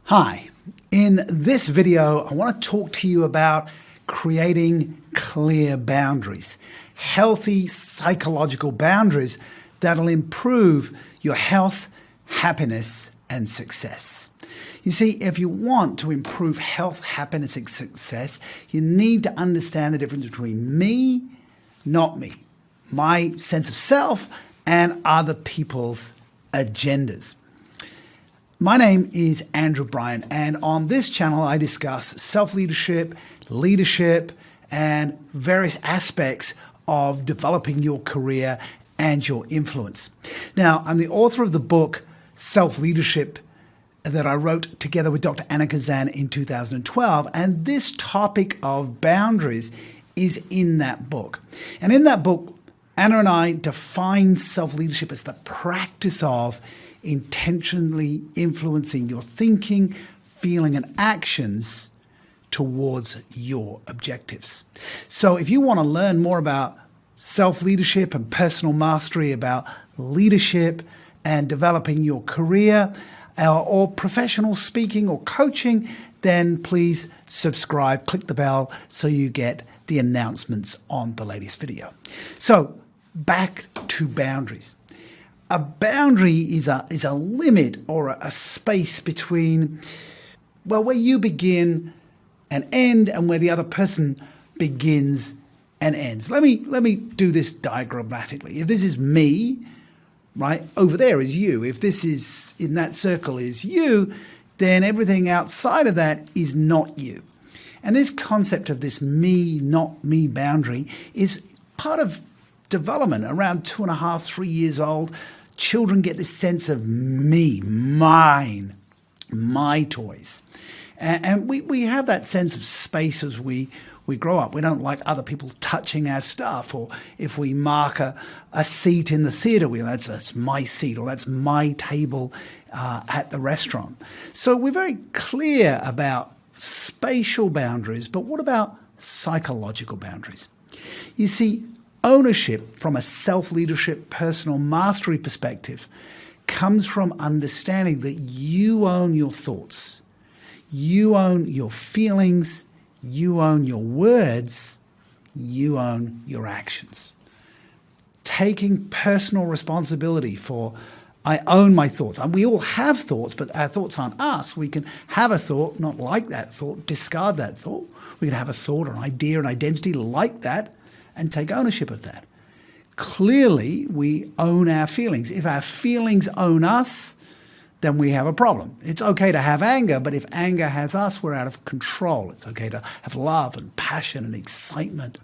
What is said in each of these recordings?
Hi, in this video, I want to talk to you about creating clear boundaries, healthy psychological boundaries that'll improve your health, happiness, and success. You see, if you want to improve health, happiness, and success, you need to understand the difference between me, not me, my sense of self, and other people's agendas. My name is Andrew Bryant, and on this channel I discuss self-leadership, leadership, and various aspects of developing your career and your influence. Now, I'm the author of the book Self-Leadership that I wrote together with Dr. Anna Kazan in 2012, and this topic of boundaries is in that book. And in that book, Anna and I define self-leadership as the practice of intentionally influencing your thinking, feeling, and actions towards your objectives. So if you want to learn more about self-leadership and personal mastery, about leadership and developing your career, or professional speaking or coaching, then please subscribe, click the bell so you get the announcements on the latest video. So back to boundaries. A boundary is a limit or a space between, well, where you begin and end and where the other person begins and ends. Let me do this diagrammatically. If this is me, right, over there is you. If this is in that circle is you, then everything outside of that is not you. And this concept of this me, not me boundary is part of development. Around 2.5, 3 years old, children get this sense of me, mine, my toys. And we have that sense of space as we grow up. We don't like other people touching our stuff, or if we mark a seat in the theater, that's my seat, or that's my table at the restaurant. So we're very clear about spatial boundaries, but what about psychological boundaries? You see, ownership from a self-leadership, personal mastery perspective comes from understanding that you own your thoughts, you own your feelings, you own your words, you own your actions. Taking personal responsibility for, I own my thoughts. And we all have thoughts, but our thoughts aren't us. We can have a thought, not like that thought, discard that thought. We can have a thought, an idea, an identity like that, and take ownership of that. Clearly, we own our feelings. If our feelings own us, then we have a problem. It's okay to have anger, but if anger has us, we're out of control. It's okay to have love and passion and excitement.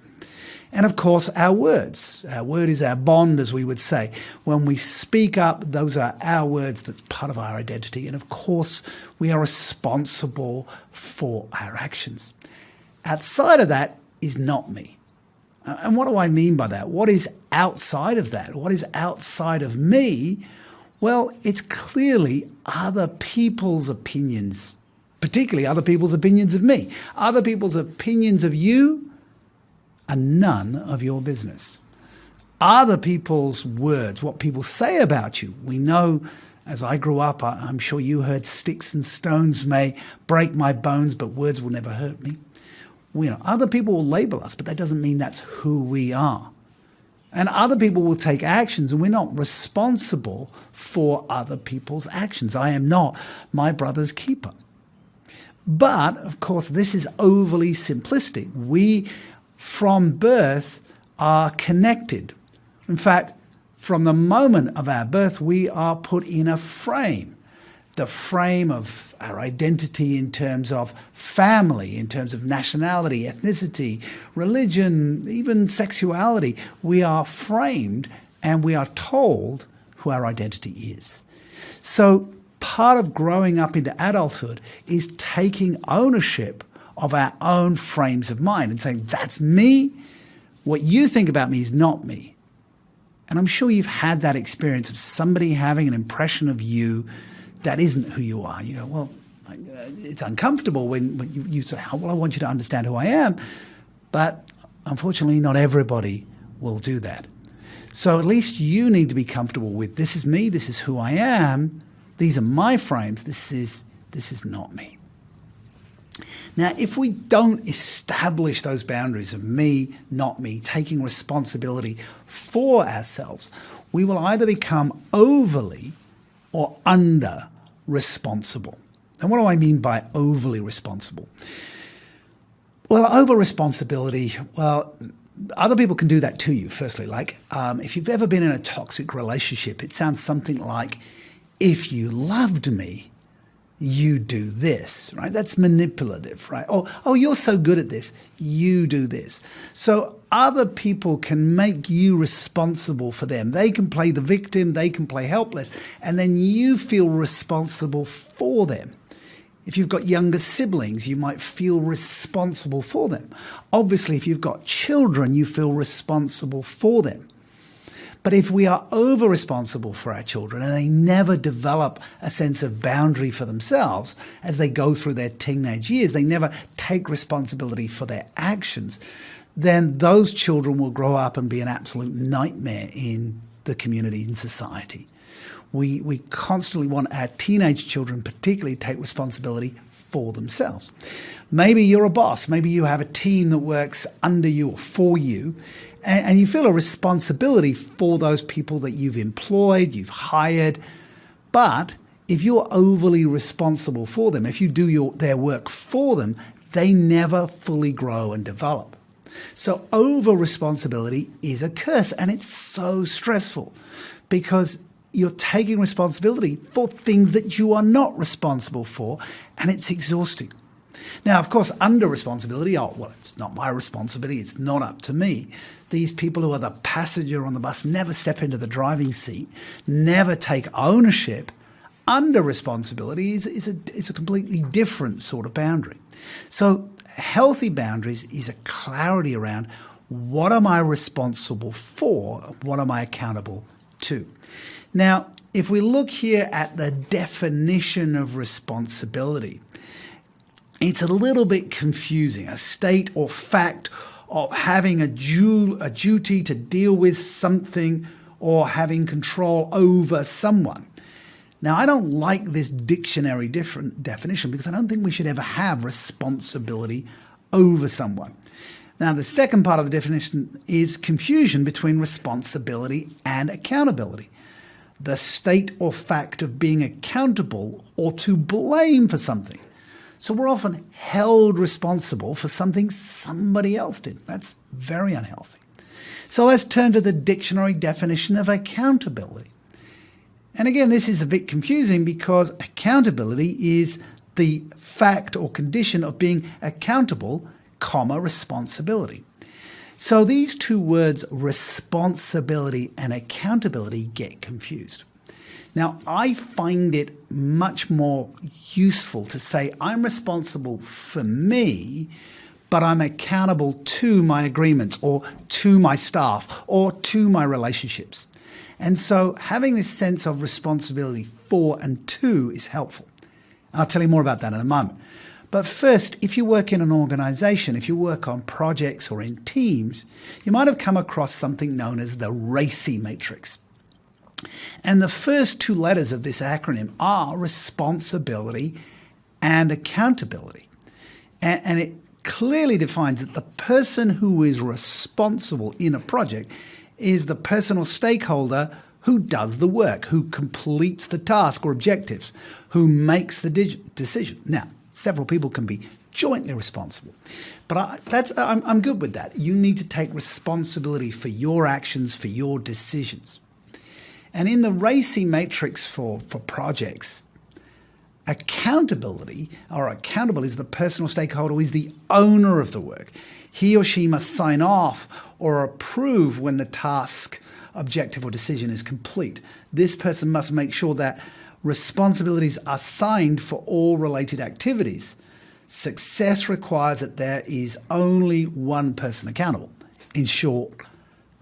And of course, our words. Our word is our bond, as we would say. When we speak up, those are our words. That's part of our identity. And of course, we are responsible for our actions. Outside of that is not me. And what do I mean by that? What is outside of that? What is outside of me? Well, it's clearly other people's opinions, particularly other people's opinions of me. Other people's opinions of you are none of your business. Other people's words, what people say about you. We know, as I grew up, I'm sure you heard, sticks and stones may break my bones, but words will never hurt me. Other people will label us, but that doesn't mean that's who we are. And other people will take actions, and we're not responsible for other people's actions. I am not my brother's keeper. But, of course, this is overly simplistic. We, from birth, are connected. In fact, from the moment of our birth, we are put in a frame. The frame of our identity in terms of family, in terms of nationality, ethnicity, religion, even sexuality. We are framed and we are told who our identity is. So part of growing up into adulthood is taking ownership of our own frames of mind and saying, that's me. What you think about me is not me. And I'm sure you've had that experience of somebody having an impression of you that isn't who you are. You go, well, it's uncomfortable when you say, oh, well, I want you to understand who I am. But unfortunately, not everybody will do that. So at least you need to be comfortable with, this is me, this is who I am, these are my frames, this is This is not me. Now, if we don't establish those boundaries of me, not me, taking responsibility for ourselves, we will either become overly or under responsible. And what do I mean by overly responsible? Well, over responsibility, well, other people can do that to you, firstly. Like if you've ever been in a toxic relationship, it sounds something like, if you loved me, you do this, right? That's manipulative, right? Oh, you're so good at this, you do this. So other people can make you responsible for them. They can play the victim, they can play helpless, and then you feel responsible for them. If you've got younger siblings, you might feel responsible for them. Obviously, if you've got children, you feel responsible for them. But if we are over-responsible for our children and they never develop a sense of boundary for themselves as they go through their teenage years, they never take responsibility for their actions, then those children will grow up and be an absolute nightmare in the community and society. We constantly want our teenage children particularly to take responsibility for themselves. Maybe you're a boss. Maybe you have a team that works under you or for you, and you feel a responsibility for those people that you've employed, you've hired. But if you're overly responsible for them, if you do their work for them, they never fully grow and develop. So over-responsibility is a curse, and it's so stressful because you're taking responsibility for things that you are not responsible for, and it's exhausting. Now, of course, under responsibility, it's not my responsibility, it's not up to me. These people who are the passenger on the bus never step into the driving seat, never take ownership. Under responsibility is a completely different sort of boundary. So healthy boundaries is a clarity around what am I responsible for, what am I accountable to. Now, if we look here at the definition of responsibility, it's a little bit confusing. A state or fact of having a duty to deal with something or having control over someone. Now, I don't like this dictionary definition because I don't think we should ever have responsibility over someone. Now, the second part of the definition is confusion between responsibility and accountability. The state or fact of being accountable or to blame for something. So we're often held responsible for something somebody else did. That's very unhealthy. So let's turn to the dictionary definition of accountability. And again, this is a bit confusing because accountability is the fact or condition of being accountable, responsibility. So these two words, responsibility and accountability, get confused. Now, I find it much more useful to say I'm responsible for me, but I'm accountable to my agreements or to my staff or to my relationships. And so having this sense of responsibility for and to is helpful. And I'll tell you more about that in a moment. But first, if you work in an organization, if you work on projects or in teams, you might have come across something known as the Racy Matrix. And the first two letters of this acronym are responsibility and accountability. And it clearly defines that the person who is responsible in a project is the person or stakeholder who does the work, who completes the task or objectives, who makes the decision. Now, several people can be jointly responsible, but I'm good with that. You need to take responsibility for your actions, for your decisions. And in the Racy Matrix for projects, accountable is the personal stakeholder who is the owner of the work. He or she must sign off or approve when the task, objective, or decision is complete. This person must make sure that responsibilities are signed for all related activities. Success requires that there is only one person accountable. In short,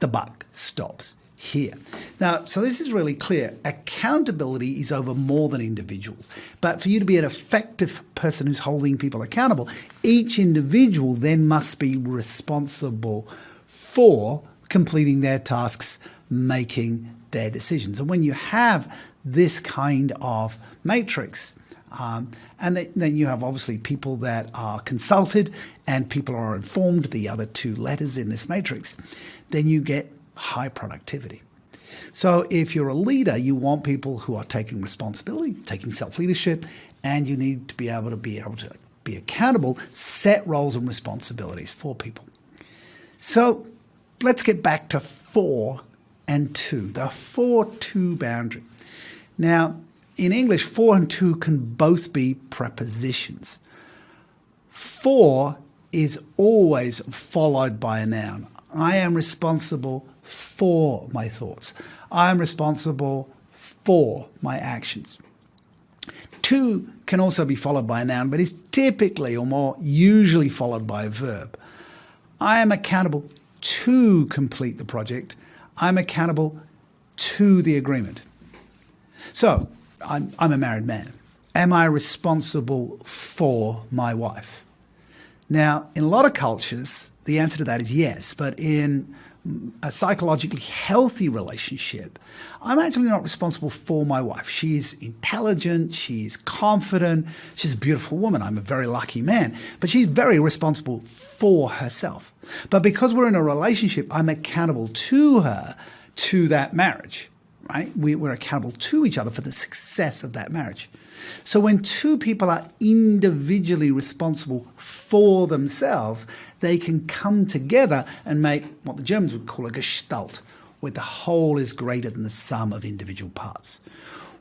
the buck stops here. Now, so this is really clear. Accountability is over more than individuals. But for you to be an effective person who's holding people accountable, each individual then must be responsible for completing their tasks, making their decisions. And when you have this kind of matrix, Then you have obviously people that are consulted and people are informed, the other two letters in this matrix. Then you get high productivity. So if you're a leader, you want people who are taking responsibility, taking self-leadership, and you need to be able to be accountable, set roles and responsibilities for people. So let's get back to 4 and 2, the 4-2 boundary. Now, in English, 4 and 2 can both be prepositions. 4 is always followed by a noun. I am responsible for my thoughts. I am responsible for my actions. 2 can also be followed by a noun, but is typically or more usually followed by a verb. I am accountable to complete the project. I'm accountable to the agreement. So, I'm a married man. Am I responsible for my wife? Now, in a lot of cultures, the answer to that is yes, but in a psychologically healthy relationship, I'm actually not responsible for my wife. She's intelligent, she's confident, she's a beautiful woman. I'm a very lucky man, but she's very responsible for herself. But because we're in a relationship, I'm accountable to her, to that marriage, right? We're accountable to each other for the success of that marriage. So when two people are individually responsible for themselves, they can come together and make what the Germans would call a Gestalt, where the whole is greater than the sum of individual parts.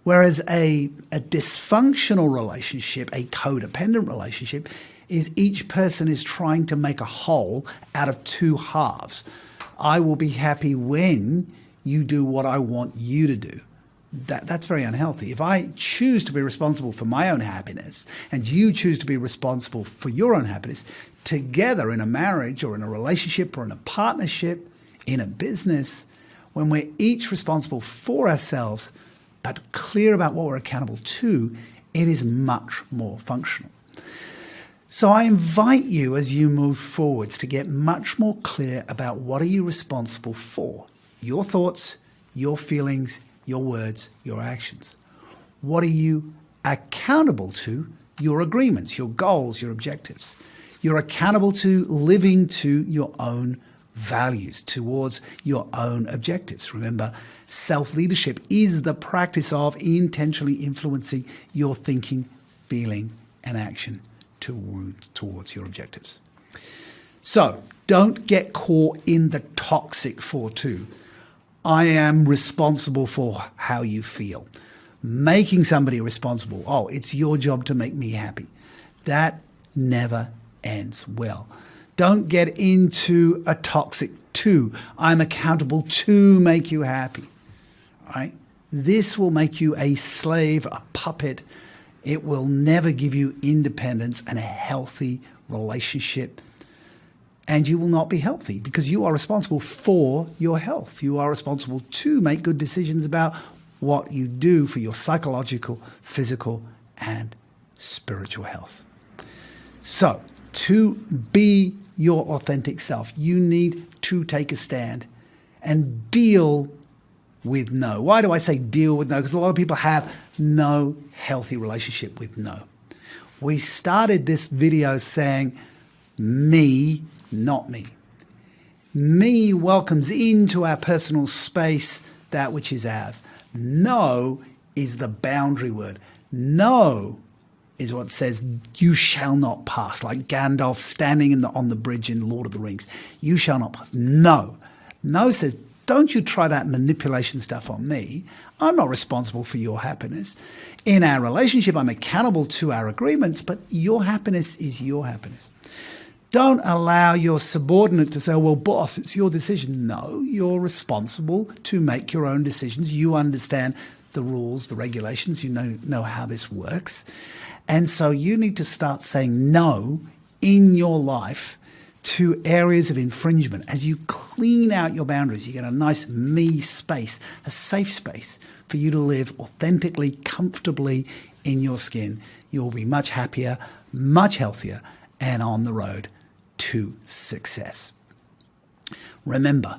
Whereas a dysfunctional relationship, a codependent relationship, is each person is trying to make a whole out of two halves. I will be happy when you do what I want you to do. That's very unhealthy. If I choose to be responsible for my own happiness and you choose to be responsible for your own happiness, together in a marriage or in a relationship or in a partnership, in a business, when we're each responsible for ourselves but clear about what we're accountable to, it is much more functional. So I invite you as you move forwards to get much more clear about what are you responsible for? Your thoughts, your feelings, your words, your actions. What are you accountable to? Your agreements, your goals, your objectives. You're accountable to living to your own values, towards your own objectives. Remember, self-leadership is the practice of intentionally influencing your thinking, feeling, and action towards your objectives. So don't get caught in the toxic 4-2. I am responsible for how you feel. Making somebody responsible. Oh, it's your job to make me happy. That never ends well. Don't get into a toxic 2. I'm accountable to make you happy. All right? This will make you a slave, a puppet. It will never give you independence and a healthy relationship. And you will not be healthy because you are responsible for your health. You are responsible to make good decisions about what you do for your psychological, physical, and spiritual health. So, to be your authentic self, you need to take a stand and deal with no. Why do I say deal with no? Because a lot of people have no healthy relationship with no. We started this video saying, me, not me. Me welcomes into our personal space that which is ours. No is the boundary word. No is what says, you shall not pass, like Gandalf standing on the bridge in Lord of the Rings. You shall not pass. No. No says, don't you try that manipulation stuff on me. I'm not responsible for your happiness. In our relationship, I'm accountable to our agreements, but your happiness is your happiness. Don't allow your subordinate to say, oh, well, boss, it's your decision. No, you're responsible to make your own decisions. You understand the rules, the regulations. You know how this works. And so you need to start saying no in your life to areas of infringement. As you clean out your boundaries, you get a nice me space, a safe space for you to live authentically, comfortably in your skin. You'll be much happier, much healthier, and on the road to success. Remember,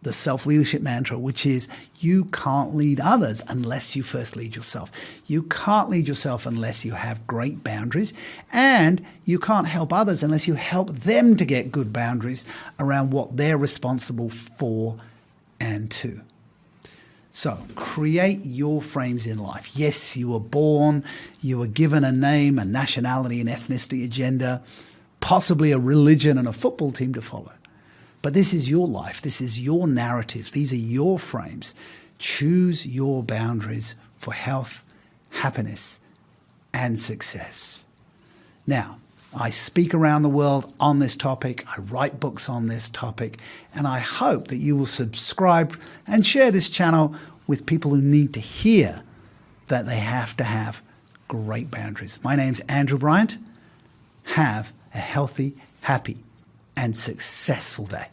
the self-leadership mantra, which is you can't lead others unless you first lead yourself. You can't lead yourself unless you have great boundaries, and you can't help others unless you help them to get good boundaries around what they're responsible for and to. So create your frames in life. Yes, you were born, you were given a name, a nationality, an ethnicity, a gender, possibly a religion and a football team to follow. But this is your life. This is your narratives. These are your frames. Choose your boundaries for health, happiness, and success. Now, I speak around the world on this topic. I write books on this topic. And I hope that you will subscribe and share this channel with people who need to hear that they have to have great boundaries. My name's Andrew Bryant. Have a healthy, happy, and successful day.